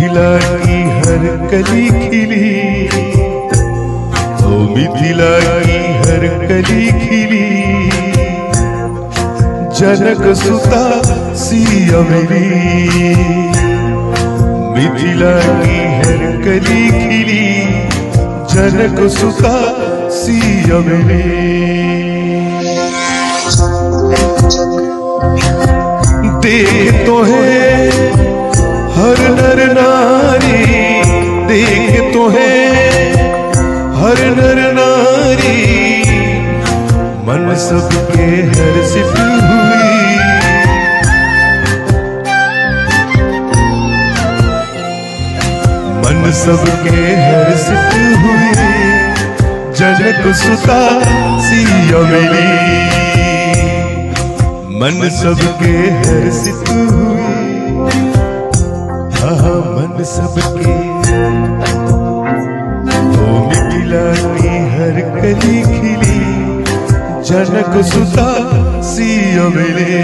मिथिला की हर कली खिली, ओ मिथिला की हर कली खिली, जनक सुता सियवली। मिथिला की हर कली खिली, जनक सुता सियवली। देख तो है हर नर नारी, देख तो है हर नर नारी, मन सबके हर्षित हुई। मन सबके हर्षित हुई, जनक सुता सियवली। मन सबके हर्षित हुए, मन सबके। ओ मिथिला की हर कली खिली, जनक सुता सियवली।